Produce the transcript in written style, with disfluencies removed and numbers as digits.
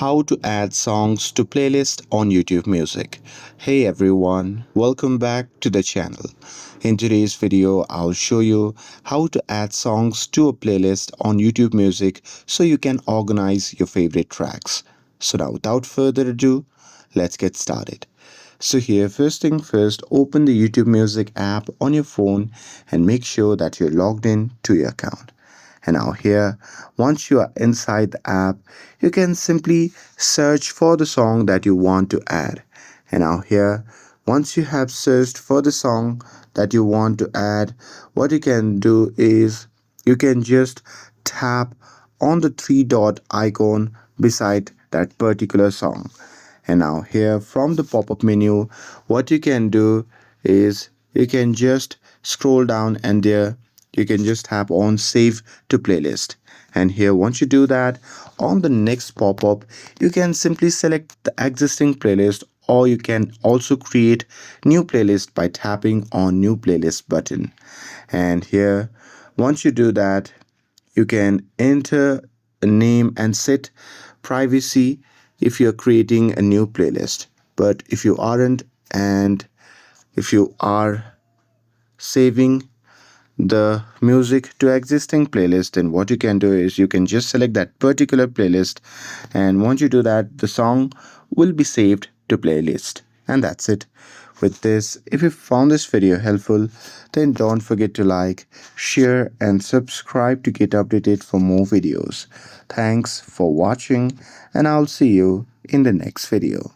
How to add songs to playlist on YouTube Music. Hey everyone, welcome back to the channel. In today's video, I'll show you how to add songs to a playlist on YouTube Music so you can organize your favorite tracks. So now without further ado, let's get started. So here, first thing first, open the YouTube Music app on your phone and make sure that you're logged in to your account. And now here, once you are inside the app, you can simply search for the song that you want to add. And now here, once you have searched for the song that you want to add, what you can do is you can just tap on the three dot icon beside that particular song. And now here from the pop-up menu, what you can do is you can just scroll down and there you can just tap on save to playlist. And here once you do that, on the next pop-up, you can simply select the existing playlist, or you can also create new playlist by tapping on new playlist button. And here once you do that, you can enter a name and set privacy if you're creating a new playlist. But if you aren't, and if you are saving the music to existing playlist, then what you can do is you can just select that particular playlist, and once you do that, the song will be saved to playlist. And that's it. With this, if you found this video helpful, then don't forget to like, share and subscribe to get updated for more videos. Thanks for watching, and I'll see you in the next video.